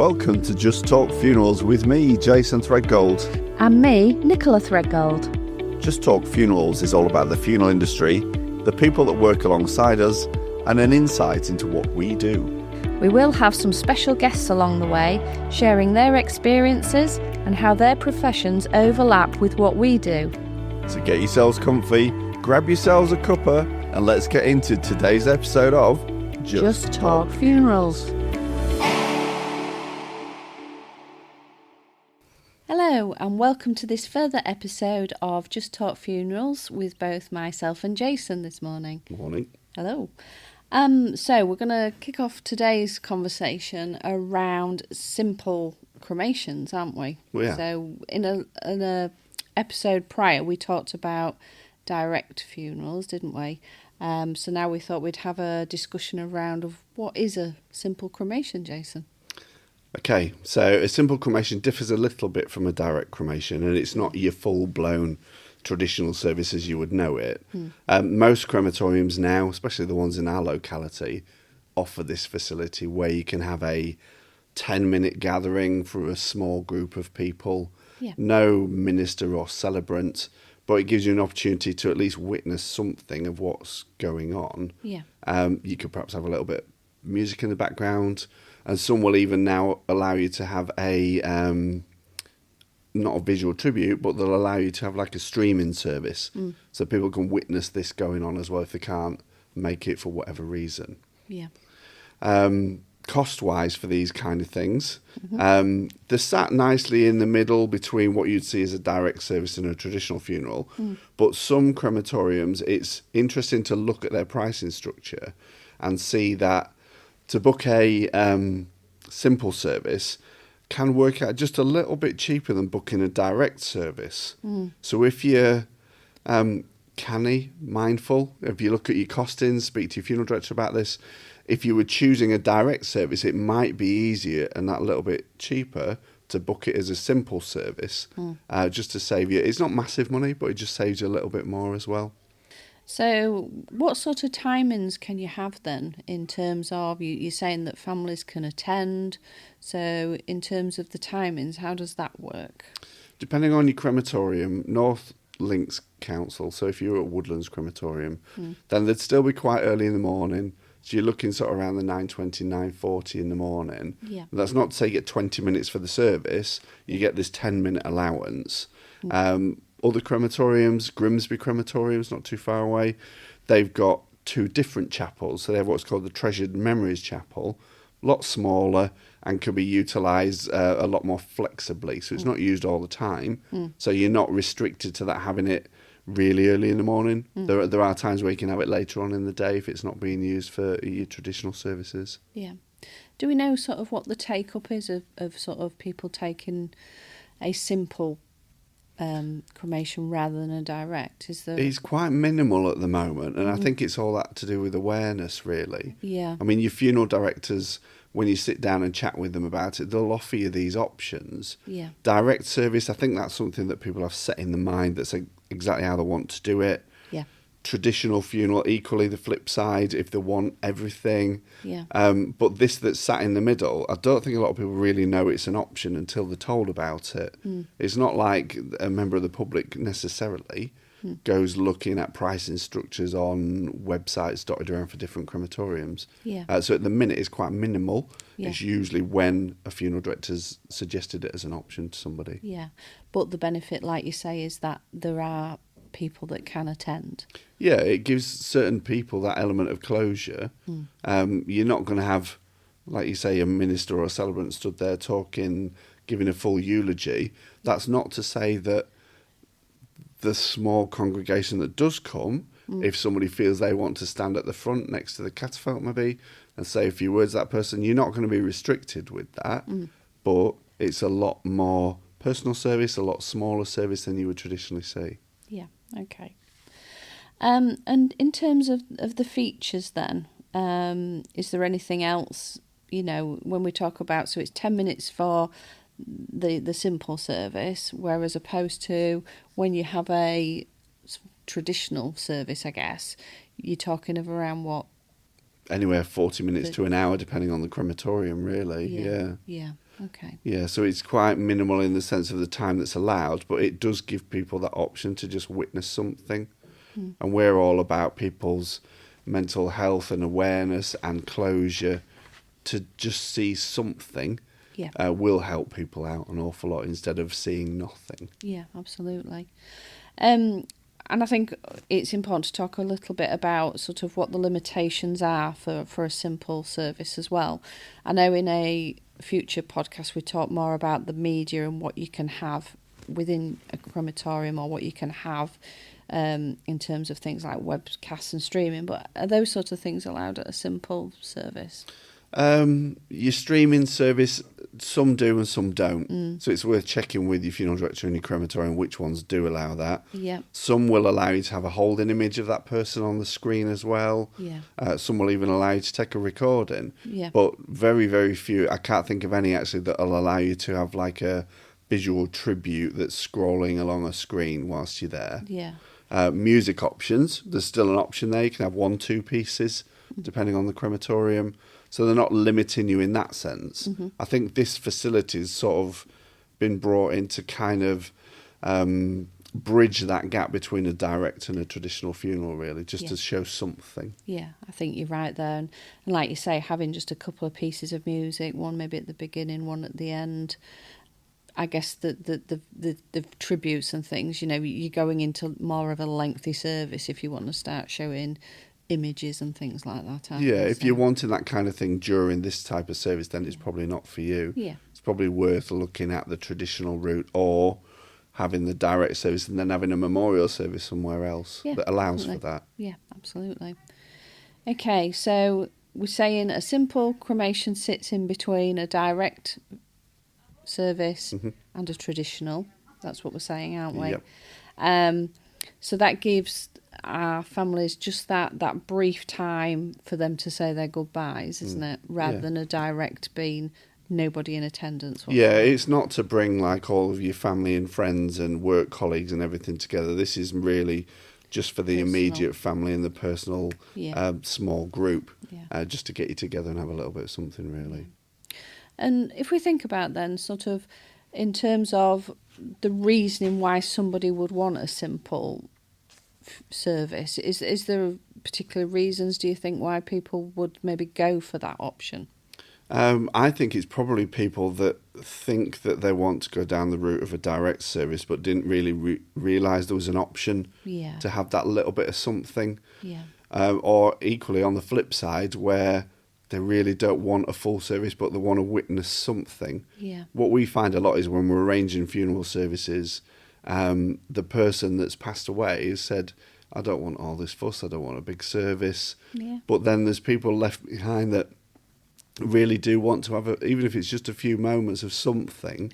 welcome to Just Talk Funerals with me, Jason Threadgold. And me, Nicola Threadgold. Just Talk Funerals is all about the funeral industry, the people that work alongside us, and an insight into what we do. We will have some special guests along the way, sharing their experiences and how their professions overlap with what we do. So get yourselves comfy, grab yourselves a cuppa, and let's get into today's episode of Just Talk Funerals. Hello and welcome to this further episode of Just Talk Funerals with both myself and Jason this morning. Morning. Hello. So we're going to kick off today's conversation around simple cremations, aren't we? Yeah. So in a episode prior we talked about direct funerals, didn't we? So now we thought we'd have a discussion around of what is a simple cremation, Jason. Okay, so a simple cremation differs a little bit from a direct cremation, and it's not your full-blown traditional service as you would know it. Most crematoriums now, especially the ones in our locality, offer this facility where you can have a 10-minute gathering for a small group of people. Yeah. No minister or celebrant, but it gives you an opportunity to at least witness something of what's going on. Yeah. You could perhaps have a little bit of music in the background, and some will even now allow you to have a not a visual tribute, but they'll allow you to have like a streaming service, so people can witness this going on as well if they can't make it for whatever reason. Yeah. Cost-wise for these kind of things, they're sat nicely in the middle between what you'd see as a direct service and a traditional funeral. But some crematoriums, it's interesting to look at their pricing structure and see that to book a simple service can work out just a little bit cheaper than booking a direct service. So if you're canny, mindful, if you look at your costings, speak to your funeral director about this, if you were choosing a direct service, it might be easier and that little bit cheaper to book it as a simple service, just to save you. It's not massive money, but it just saves you a little bit more as well. So what sort of timings can you have then in terms of, you're saying that families can attend, so in terms of the timings, how does that work? Depending on your crematorium, North Links Council, so if you're at Woodlands Crematorium, then they'd still be quite early in the morning. So you're looking sort of around the 9:20, 9:40 in the morning. Yeah. That's not to say you get 20 minutes for the service. You get this 10-minute allowance. Other crematoriums, Grimsby Crematorium's not too far away, they've got two different chapels. So they have what's called the Treasured Memories Chapel, a lot smaller and can be utilised a lot more flexibly. So it's not used all the time. So you're not restricted to that having it really early in the morning. There are times where you can have it later on in the day if it's not being used for your traditional services. Yeah. Do we know sort of what the take-up is of sort of people taking a simple cremation rather than a direct? It's quite minimal at the moment, and I think it's all that to do with awareness, really. Yeah. I mean, your funeral directors, when you sit down and chat with them about it, they'll offer you these options. Yeah. Direct service, I think that's something that people have set in the mind that's exactly how they want to do it. Yeah. Traditional funeral, equally the flip side, if they want everything. Yeah. But this that's sat in the middle, I don't think a lot of people really know it's an option until they're told about it. It's not like a member of the public necessarily goes looking at pricing structures on websites dotted around for different crematoriums. Yeah. So at the minute it's quite minimal. Yeah. It's usually when a funeral director's suggested it as an option to somebody. Yeah. But the benefit, like you say, is that there are people that can attend. Yeah, it gives certain people that element of closure. You're not going to have, like you say, a minister or a celebrant stood there talking, giving a full eulogy. That's not to say that the small congregation that does come, if somebody feels they want to stand at the front next to the catafalque maybe and say a few words to that person, you're not going to be restricted with that. But it's a lot more personal service, a lot smaller service than you would traditionally see. Yeah, okay. And in terms of the features then, is there anything else, when we talk about, so it's 10 minutes for the simple service, whereas opposed to when you have a traditional service, I guess, you're talking of around what? Anywhere 40 minutes to an hour, depending on the crematorium, really. Yeah. Okay. Yeah, so it's quite minimal in the sense of the time that's allowed, but it does give people that option to just witness something. And we're all about people's mental health and awareness and closure. To just see something will help people out an awful lot instead of seeing nothing. Yeah, absolutely. And I think it's important to talk a little bit about sort of what the limitations are for a simple service as well. I know in a future podcast we talk more about the media and what you can have within a crematorium, or what you can have in terms of things like webcasts and streaming, but are those sort of things allowed at a simple service? Your streaming service, some do and some don't. So it's worth checking with your funeral director and your crematorium which ones do allow that. Yeah. Some will allow you to have a holding image of that person on the screen as well. Yeah. Some will even allow you to take a recording. Yeah. But very, very few. I can't think of any actually that will allow you to have like a visual tribute that's scrolling along a screen whilst you're there. Yeah. Music options, there's still an option there. You can have 1-2 pieces depending on the crematorium. So they're not limiting you in that sense. I think this facility's sort of been brought in to kind of bridge that gap between a direct and a traditional funeral, really, just to show something. Yeah, I think you're right there. And like you say, having just a couple of pieces of music, one maybe at the beginning, one at the end. I guess the tributes and things, you know, you're going into more of a lengthy service if you want to start showing images and things like that. If you're wanting that kind of thing during this type of service, then it's probably not for you. Yeah. It's probably worth looking at the traditional route or having the direct service and then having a memorial service somewhere else that allows for that. Yeah, absolutely. Okay, so we're saying a simple cremation sits in between a direct service and a traditional. That's what we're saying, aren't we? Yep. So that gives our families just that brief time for them to say their goodbyes, isn't it? Rather than a direct being nobody in attendance. Yeah, it's not to bring like all of your family and friends and work colleagues and everything together. This is really just for the immediate family and the personal small group, just to get you together and have a little bit of something, really. And if we think about then sort of in terms of the reasoning why somebody would want a simple service, is there particular reasons, do you think, why people would maybe go for that option? I think it's probably people that think that they want to go down the route of a direct service but didn't really realise there was an option to have that little bit of something. Or equally on the flip side, where they really don't want a full service but they want to witness something. What we find a lot is when we're arranging funeral services, the person that's passed away has said, I don't want all this fuss, I don't want a big service. But then there's people left behind that really do want to have, even if it's just a few moments of something,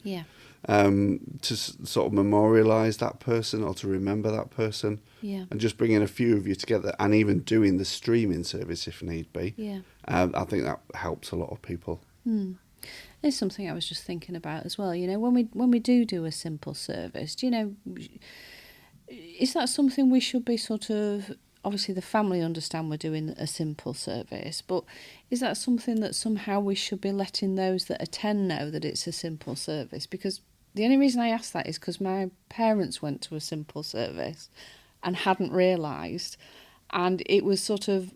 to sort of memorialise that person or to remember that person. And just bringing a few of you together and even doing the streaming service if need be. I think that helps a lot of people. It's something I was just thinking about as well. You know, when we do a simple service, do you know, is that something we should be sort of, obviously the family understand we're doing a simple service, but is that something that somehow we should be letting those that attend know that it's a simple service? Because the only reason I ask that is because my parents went to a simple service and hadn't realised, and it was sort of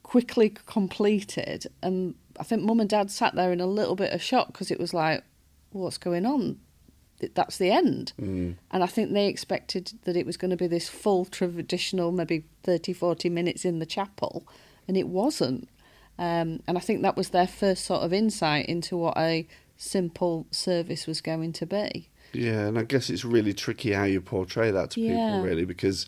quickly completed, and I think Mum and Dad sat there in a little bit of shock because it was like, what's going on? That's the end. And I think they expected that it was going to be this full traditional, maybe 30, 40 minutes in the chapel, and it wasn't. And I think that was their first sort of insight into what a simple service was going to be. Yeah, and I guess it's really tricky how you portray that to people, really, because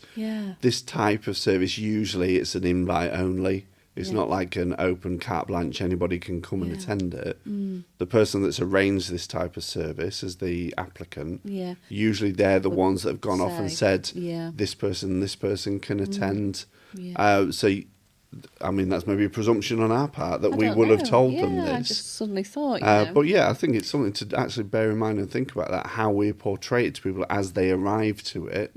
this type of service, usually it's an invite only. It's not like an open carte blanche, anybody can come and attend it. The person that's arranged this type of service as the applicant, usually they're the ones that have gone off and said, this person can attend. So, I mean, that's maybe a presumption on our part that we would have told them this. I just suddenly thought, But I think it's something to actually bear in mind and think about that, how we portray it to people as they arrive to it.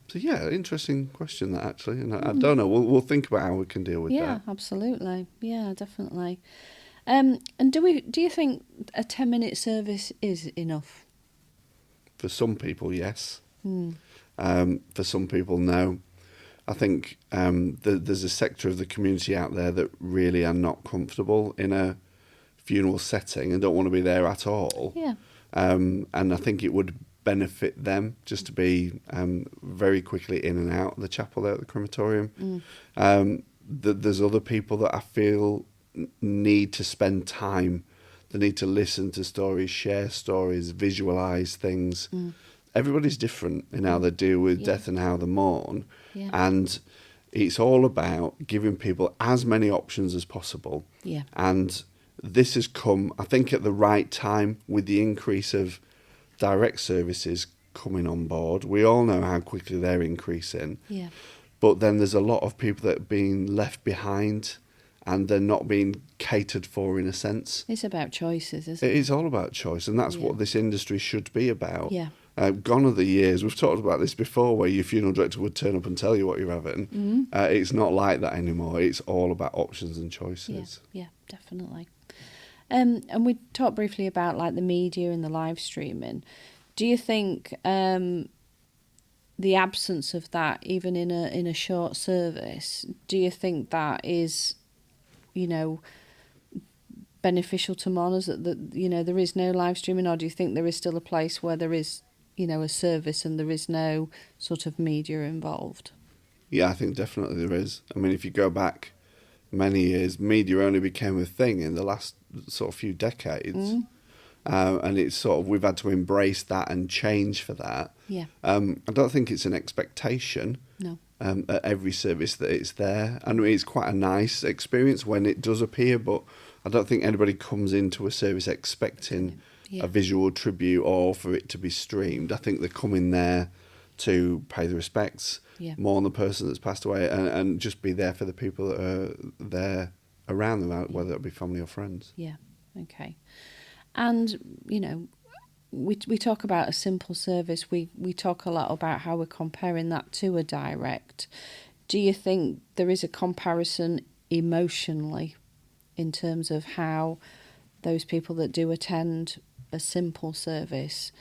So, interesting question that actually. And I don't know, we'll think about how we can deal with that. Yeah, absolutely. Yeah, definitely. And do you think a 10-minute service is enough? For some people, yes. Mm. For some people, no. I think there's a sector of the community out there that really are not comfortable in a funeral setting and don't want to be there at all. Yeah. And I think it would benefit them just to be very quickly in and out of the chapel there at the crematorium. There's other people that I feel need to spend time. They need to listen to stories, share stories, visualise things. Everybody's different in how they deal with death and how they mourn. Yeah. And it's all about giving people as many options as possible. Yeah. And this has come, I think, at the right time with the increase of direct services coming on board. We all know how quickly they're increasing. Yeah. But then there's a lot of people that are being left behind and they're not being catered for in a sense. It's about choices, isn't it? It is all about choice, and that's what this industry should be about. Yeah. Gone are the years, we've talked about this before, where your funeral director would turn up and tell you what you're having. It's not like that anymore. It's all about options and choices. Yeah, definitely. And we talked briefly about like the media and the live streaming. Do you think the absence of that, even in a short service, do you think that is, beneficial to mourners, that there is no live streaming, or do you think there is still a place where there is, a service and there is no sort of media involved? Yeah, I think definitely there is. I mean, if you go back many years, media only became a thing in the last sort of few decades. And it's sort of, we've had to embrace that and change for that. Yeah. I don't think it's an expectation. No. At every service that it's there. And it's quite a nice experience when it does appear, but I don't think anybody comes into a service expecting a visual tribute or for it to be streamed. I think they come in there to pay the respects, mourn the person that's passed away, and just be there for the people that are there around them, whether it be family or friends. Yeah, okay. And, we talk about a simple service. We talk a lot about how we're comparing that to a direct. Do you think there is a comparison emotionally in terms of how those people that do attend a simple service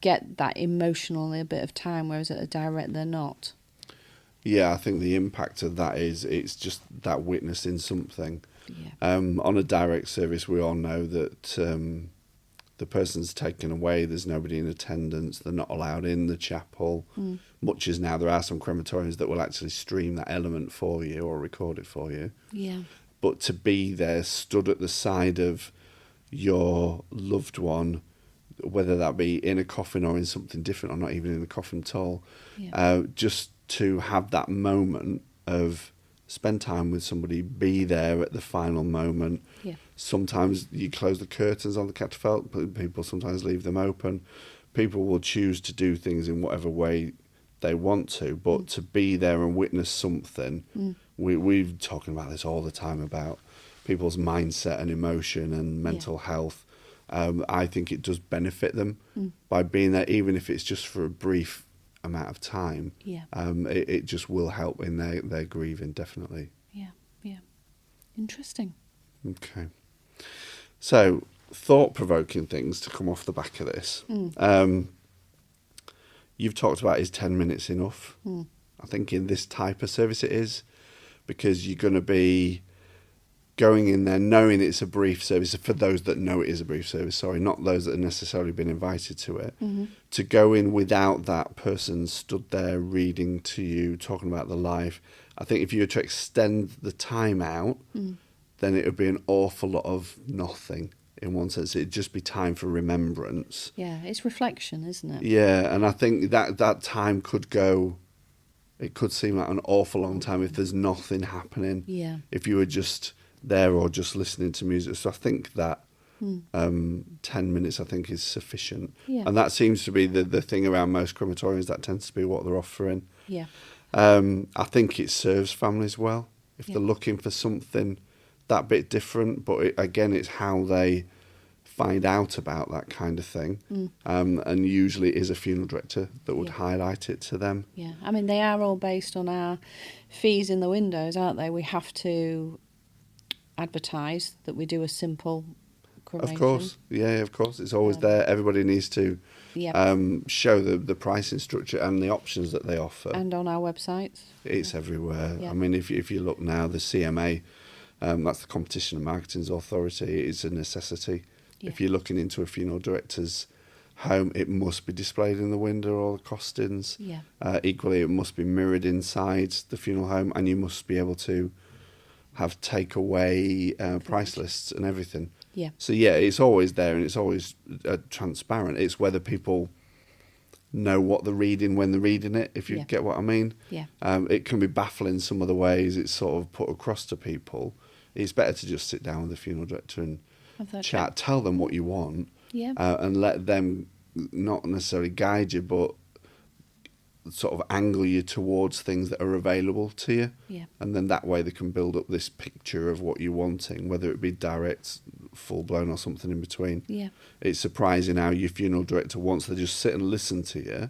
get that emotionally a bit of time, whereas at a direct they're not? Yeah, I think the impact of that is it's just that witnessing something. Yeah. On a direct service, we all know that the person's taken away, there's nobody in attendance, they're not allowed in the chapel. Much as now there are some crematoriums that will actually stream that element for you or record it for you. Yeah. But to be there, stood at the side of your loved one, whether that be in a coffin or in something different or not even in a coffin at all, just to have that moment of spend time with somebody, be there at the final moment. Yeah. Sometimes you close the curtains on the catafalque, but people sometimes leave them open. People will choose to do things in whatever way they want to, but to be there and witness something, we're talking about this all the time about people's mindset and emotion and mental health. I think it does benefit them by being there, even if it's just for a brief amount of time. It just will help in their grieving, definitely. Yeah. Interesting. Okay. So, thought-provoking things to come off the back of this. You've talked about, is 10 minutes enough? I think in this type of service it is, because you're going to be going in there knowing it's a brief service, for those that know it is a brief service, not those that have necessarily been invited to it, to go in without that person stood there reading to you, talking about the life. I think if you were to extend the time out, then it would be an awful lot of nothing. In one sense, it'd just be time for remembrance. Yeah, it's reflection, isn't it? Yeah, and I think that time could go, it could seem like an awful long time if there's nothing happening. Yeah. If you were just there or just listening to music. So I think that 10 minutes, I think, is sufficient. Yeah. And that seems to be the thing around most crematoriums. That tends to be what they're offering. Yeah. I think it serves families well if they're looking for something that bit different. But again, it's how they find out about that kind of thing. And usually it is a funeral director that would highlight it to them. Yeah. I mean, they are all based on our fees in the windows, aren't they? We have to advertise that we do a simple cremation. Of course, yeah, of course. It's always there. Everybody needs to show the pricing structure and the options that they offer. And on our websites. It's everywhere. Yeah. I mean, if you look now, the CMA, that's the Competition and Marketing Authority, it's a necessity. Yeah. If you're looking into a funeral director's home, it must be displayed in the window, all the costings. Yeah. Equally, it must be mirrored inside the funeral home, and you must be able to have takeaway price lists and everything. Yeah. So yeah, it's always there, and it's always transparent. It's whether people know what they're reading when they're reading it, if you get what I mean. Yeah. It can be baffling some of the ways it's sort of put across to people. It's better to just sit down with the funeral director and chat, tell them what you want, and let them not necessarily guide you, but sort of angle you towards things that are available to you. Yeah. And then that way they can build up this picture of what you're wanting, whether it be direct, full-blown, or something in between. Yeah. It's surprising how your funeral director, once they just sit and listen to you,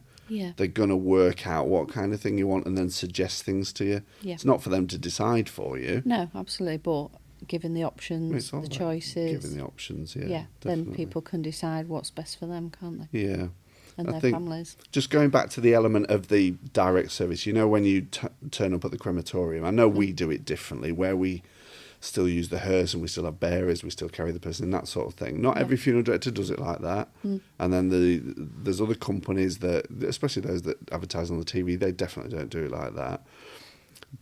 they're going to work out what kind of thing you want and then suggest things to you. Yeah. It's not for them to decide for you. No, absolutely, but given the options, the choices. Given the options, then people can decide what's best for them, can't they? Yeah. And I their think families. Just going back to the element of the direct service, you know, when you turn up at the crematorium, I know we do it differently, where we still use the hearse and we still have bearers, we still carry the person and that sort of thing. Not every funeral director does it like that. And then there's other companies that, especially those that advertise on the TV, they definitely don't do it like that.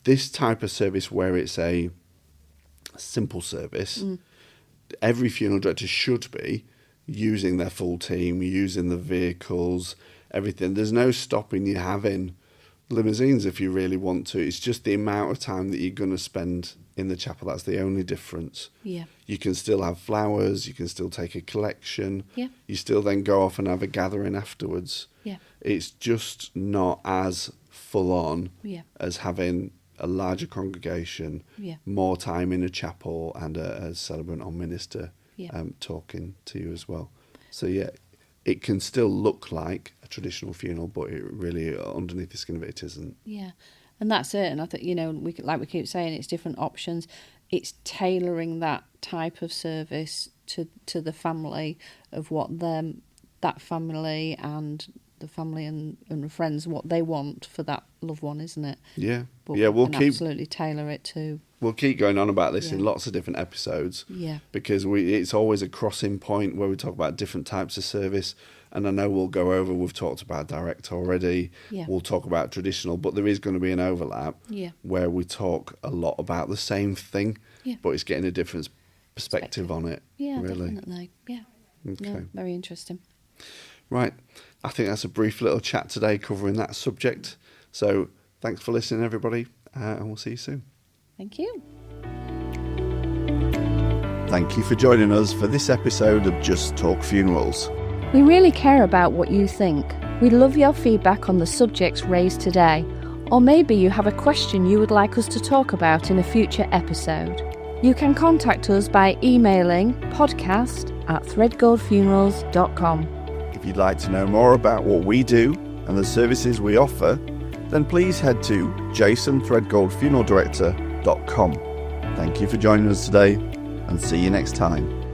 This type of service, where it's a simple service, every funeral director should be using their full team, using the vehicles, everything. There's no stopping you having limousines if you really want to. It's just the amount of time that you're going to spend in the chapel. That's the only difference. Yeah. You can still have flowers, you can still take a collection. Yeah. You still then go off and have a gathering afterwards. Yeah. It's just not as full on as having a larger congregation, more time in a chapel, and a celebrant or minister talking to you as well. So yeah, it can still look like a traditional funeral, but it really, underneath the skin of it isn't. Yeah, and that's it. And I think, we keep saying, it's different options. It's tailoring that type of service to the family, of what that family and the family and friends, what they want for that loved one, isn't it? Yeah. But we'll keep absolutely tailor it to. We'll keep going on about this in lots of different episodes. Yeah. Because it's always a crossing point where we talk about different types of service. And I know we've talked about direct already. Yeah. We'll talk about traditional, but there is going to be an overlap where we talk a lot about the same thing, but it's getting a different perspective on it. Yeah, really. definitely. Yeah. Okay. No, very interesting. Right. I think that's a brief little chat today covering that subject. So thanks for listening, everybody, and we'll see you soon. Thank you. Thank you for joining us for this episode of Just Talk Funerals. We really care about what you think. We'd love your feedback on the subjects raised today, or maybe you have a question you would like us to talk about in a future episode. You can contact us by emailing podcast@threadgoldfunerals.com. If you'd like to know more about what we do and the services we offer, then please head to jasonthreadgoldfuneraldirector.com. Thank you for joining us today, and see you next time.